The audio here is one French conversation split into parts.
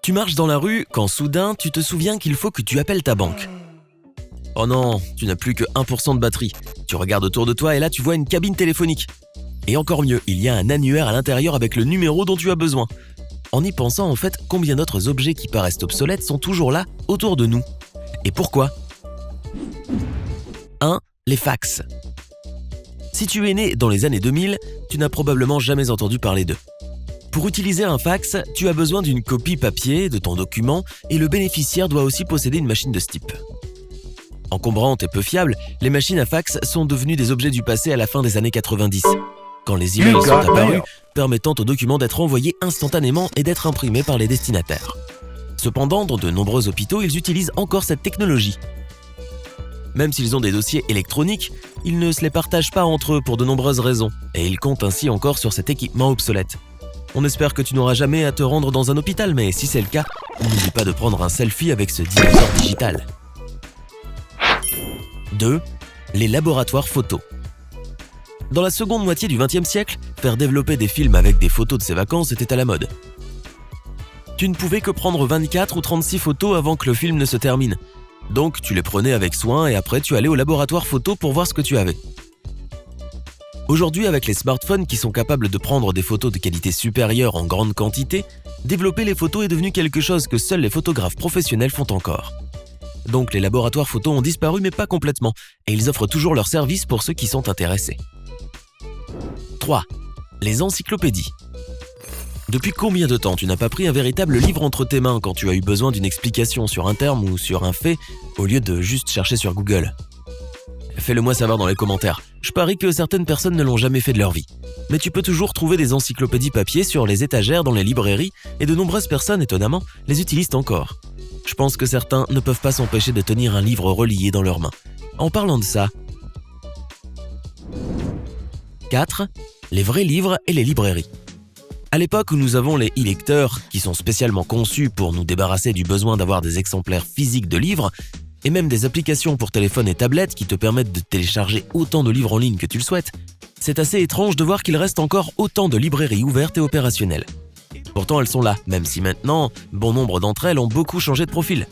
Tu marches dans la rue quand soudain tu te souviens qu'il faut que tu appelles ta banque. Oh non, tu n'as plus que 1% de batterie. Tu regardes autour de toi et là tu vois une cabine téléphonique. Et encore mieux, il y a un annuaire à l'intérieur avec le numéro dont tu as besoin. En y pensant en fait, combien d'autres objets qui paraissent obsolètes sont toujours là, autour de nous. Et pourquoi ? 1. Les fax. Si tu es né dans les années 2000, tu n'as probablement jamais entendu parler d'eux. Pour utiliser un fax, tu as besoin d'une copie papier de ton document et le bénéficiaire doit aussi posséder une machine de ce type. Encombrantes et peu fiables, les machines à fax sont devenues des objets du passé à la fin des années 90, quand les emails sont apparus, permettant aux documents d'être envoyés instantanément et d'être imprimés par les destinataires. Cependant, dans de nombreux hôpitaux, ils utilisent encore cette technologie. Même s'ils ont des dossiers électroniques, ils ne se les partagent pas entre eux pour de nombreuses raisons, et ils comptent ainsi encore sur cet équipement obsolète. On espère que tu n'auras jamais à te rendre dans un hôpital, mais si c'est le cas, n'oublie pas de prendre un selfie avec ce dinosaure digital. 2. Les laboratoires photos. Dans la seconde moitié du XXe siècle, faire développer des films avec des photos de ses vacances était à la mode. Tu ne pouvais que prendre 24 ou 36 photos avant que le film ne se termine. Donc tu les prenais avec soin et après tu allais au laboratoire photo pour voir ce que tu avais. Aujourd'hui, avec les smartphones qui sont capables de prendre des photos de qualité supérieure en grande quantité, développer les photos est devenu quelque chose que seuls les photographes professionnels font encore. Donc les laboratoires photos ont disparu mais pas complètement, et ils offrent toujours leurs services pour ceux qui sont intéressés. 3. Les encyclopédies. Depuis combien de temps tu n'as pas pris un véritable livre entre tes mains quand tu as eu besoin d'une explication sur un terme ou sur un fait, au lieu de juste chercher sur Google ? Fais-le moi savoir dans les commentaires. Je parie que certaines personnes ne l'ont jamais fait de leur vie. Mais tu peux toujours trouver des encyclopédies papier sur les étagères dans les librairies et de nombreuses personnes, étonnamment, les utilisent encore. Je pense que certains ne peuvent pas s'empêcher de tenir un livre relié dans leurs mains. En parlant de ça... 4. Les vrais livres et les librairies. À l'époque où nous avons les e-lecteurs, qui sont spécialement conçus pour nous débarrasser du besoin d'avoir des exemplaires physiques de livres, et même des applications pour téléphone et tablette qui te permettent de télécharger autant de livres en ligne que tu le souhaites, c'est assez étrange de voir qu'il reste encore autant de librairies ouvertes et opérationnelles. Pourtant elles sont là, même si maintenant, bon nombre d'entre elles ont beaucoup changé de profil.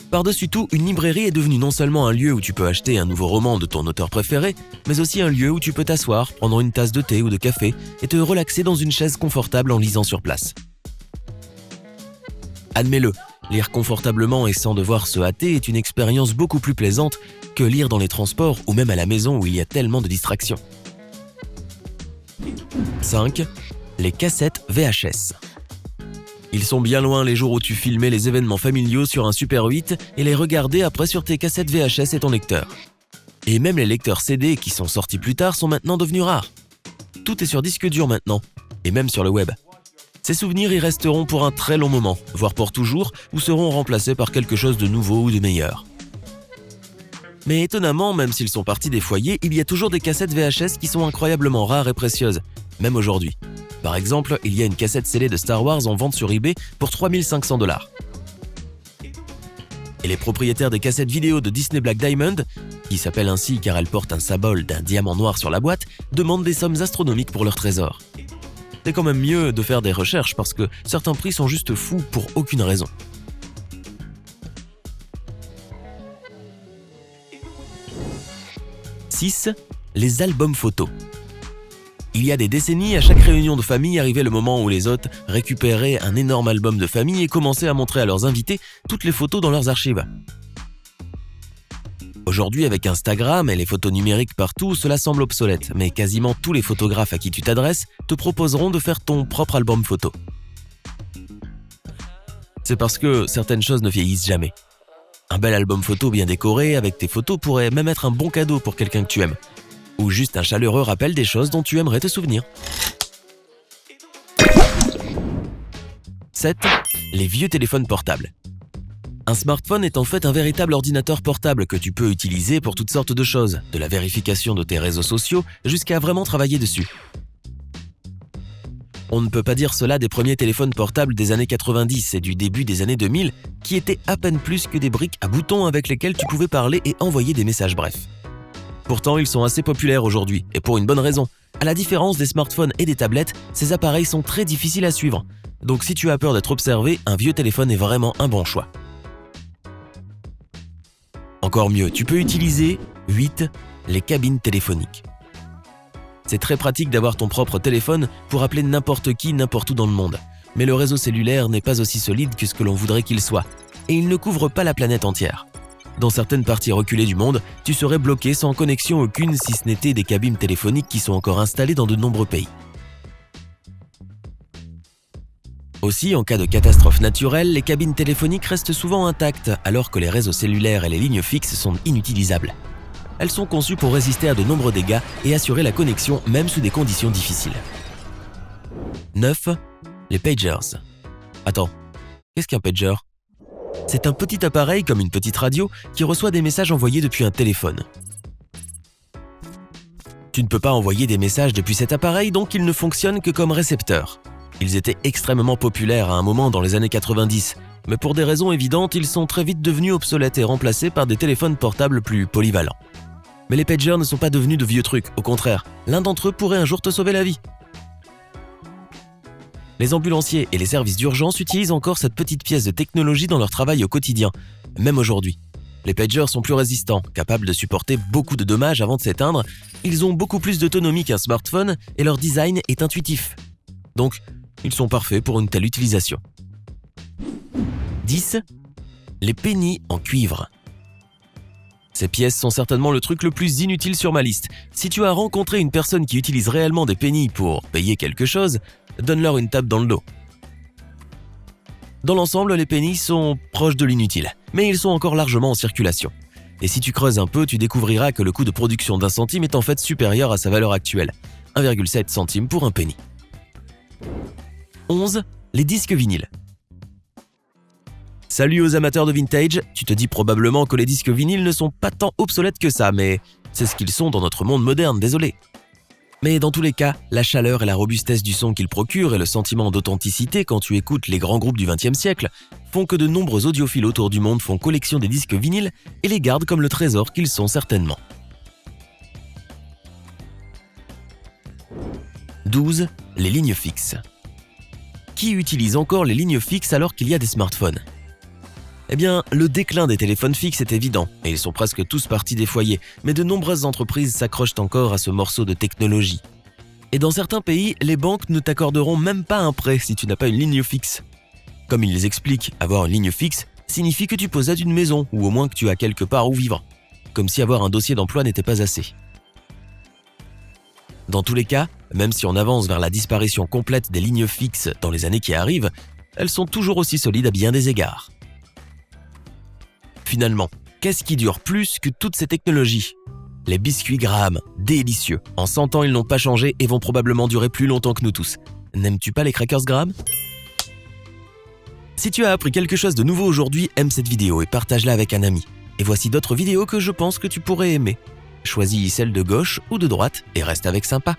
Par-dessus tout, une librairie est devenue non seulement un lieu où tu peux acheter un nouveau roman de ton auteur préféré, mais aussi un lieu où tu peux t'asseoir, prendre une tasse de thé ou de café et te relaxer dans une chaise confortable en lisant sur place. Admets-le, lire confortablement et sans devoir se hâter est une expérience beaucoup plus plaisante que lire dans les transports ou même à la maison où il y a tellement de distractions. 5. Les cassettes VHS. Ils sont bien loin les jours où tu filmais les événements familiaux sur un Super 8 et les regardais après sur tes cassettes VHS et ton lecteur. Et même les lecteurs CD qui sont sortis plus tard sont maintenant devenus rares. Tout est sur disque dur maintenant, et même sur le web. Ces souvenirs y resteront pour un très long moment, voire pour toujours, ou seront remplacés par quelque chose de nouveau ou de meilleur. Mais étonnamment, même s'ils sont partis des foyers, il y a toujours des cassettes VHS qui sont incroyablement rares et précieuses, même aujourd'hui. Par exemple, il y a une cassette scellée de Star Wars en vente sur eBay pour 3500 $. Et les propriétaires des cassettes vidéo de Disney Black Diamond, qui s'appellent ainsi car elles portent un symbole d'un diamant noir sur la boîte, demandent des sommes astronomiques pour leur trésor. C'est quand même mieux de faire des recherches parce que certains prix sont juste fous pour aucune raison. « 6. Les albums photos. Il y a des décennies, à chaque réunion de famille arrivait le moment où les hôtes récupéraient un énorme album de famille et commençaient à montrer à leurs invités toutes les photos dans leurs archives. Aujourd'hui, avec Instagram et les photos numériques partout, cela semble obsolète, mais quasiment tous les photographes à qui tu t'adresses te proposeront de faire ton propre album photo. C'est parce que certaines choses ne vieillissent jamais. Un bel album photo bien décoré avec tes photos pourrait même être un bon cadeau pour quelqu'un que tu aimes. Ou juste un chaleureux rappel des choses dont tu aimerais te souvenir. 7. Les vieux téléphones portables. Un smartphone est en fait un véritable ordinateur portable que tu peux utiliser pour toutes sortes de choses, de la vérification de tes réseaux sociaux jusqu'à vraiment travailler dessus. On ne peut pas dire cela des premiers téléphones portables des années 90 et du début des années 2000, qui étaient à peine plus que des briques à boutons avec lesquelles tu pouvais parler et envoyer des messages brefs. Pourtant, ils sont assez populaires aujourd'hui, et pour une bonne raison. À la différence des smartphones et des tablettes, ces appareils sont très difficiles à suivre. Donc si tu as peur d'être observé, un vieux téléphone est vraiment un bon choix. Encore mieux, tu peux utiliser 8. Les cabines téléphoniques. C'est très pratique d'avoir ton propre téléphone pour appeler n'importe qui, n'importe où dans le monde. Mais le réseau cellulaire n'est pas aussi solide que ce que l'on voudrait qu'il soit. Et il ne couvre pas la planète entière. Dans certaines parties reculées du monde, tu serais bloqué sans connexion aucune si ce n'était des cabines téléphoniques qui sont encore installées dans de nombreux pays. Aussi, en cas de catastrophe naturelle, les cabines téléphoniques restent souvent intactes, alors que les réseaux cellulaires et les lignes fixes sont inutilisables. Elles sont conçues pour résister à de nombreux dégâts et assurer la connexion même sous des conditions difficiles. 9. Les pagers. Attends, qu'est-ce qu'un pager ? C'est un petit appareil comme une petite radio qui reçoit des messages envoyés depuis un téléphone. Tu ne peux pas envoyer des messages depuis cet appareil, donc il ne fonctionne que comme récepteur. Ils étaient extrêmement populaires à un moment dans les années 90, mais pour des raisons évidentes, ils sont très vite devenus obsolètes et remplacés par des téléphones portables plus polyvalents. Mais les pagers ne sont pas devenus de vieux trucs, au contraire, l'un d'entre eux pourrait un jour te sauver la vie. Les ambulanciers et les services d'urgence utilisent encore cette petite pièce de technologie dans leur travail au quotidien, même aujourd'hui. Les pagers sont plus résistants, capables de supporter beaucoup de dommages avant de s'éteindre, ils ont beaucoup plus d'autonomie qu'un smartphone et leur design est intuitif. Donc, ils sont parfaits pour une telle utilisation. 10. Les pennies en cuivre. Ces pièces sont certainement le truc le plus inutile sur ma liste. Si tu as rencontré une personne qui utilise réellement des pennies pour payer quelque chose, donne-leur une tape dans le dos. Dans l'ensemble, les pennies sont proches de l'inutile, mais ils sont encore largement en circulation. Et si tu creuses un peu, tu découvriras que le coût de production d'un centime est en fait supérieur à sa valeur actuelle, 1,7 centime pour un penny. 11. Les disques vinyles. Salut aux amateurs de vintage, tu te dis probablement que les disques vinyles ne sont pas tant obsolètes que ça, mais c'est ce qu'ils sont dans notre monde moderne, désolé. Mais dans tous les cas, la chaleur et la robustesse du son qu'ils procurent et le sentiment d'authenticité quand tu écoutes les grands groupes du XXe siècle font que de nombreux audiophiles autour du monde font collection des disques vinyles et les gardent comme le trésor qu'ils sont certainement. 12. Les lignes fixes. Qui utilise encore les lignes fixes alors qu'il y a des smartphones ? Eh bien, le déclin des téléphones fixes est évident, et ils sont presque tous partis des foyers, mais de nombreuses entreprises s'accrochent encore à ce morceau de technologie. Et dans certains pays, les banques ne t'accorderont même pas un prêt si tu n'as pas une ligne fixe. Comme ils les expliquent, avoir une ligne fixe signifie que tu possèdes une maison, ou au moins que tu as quelque part où vivre. Comme si avoir un dossier d'emploi n'était pas assez. Dans tous les cas, même si on avance vers la disparition complète des lignes fixes dans les années qui arrivent, elles sont toujours aussi solides à bien des égards. Finalement, qu'est-ce qui dure plus que toutes ces technologies ? Les biscuits Graham, délicieux. En 100 ans, ils n'ont pas changé et vont probablement durer plus longtemps que nous tous. N'aimes-tu pas les crackers Graham ? Si tu as appris quelque chose de nouveau aujourd'hui, aime cette vidéo et partage-la avec un ami. Et voici d'autres vidéos que je pense que tu pourrais aimer. Choisis celle de gauche ou de droite et reste avec sympa.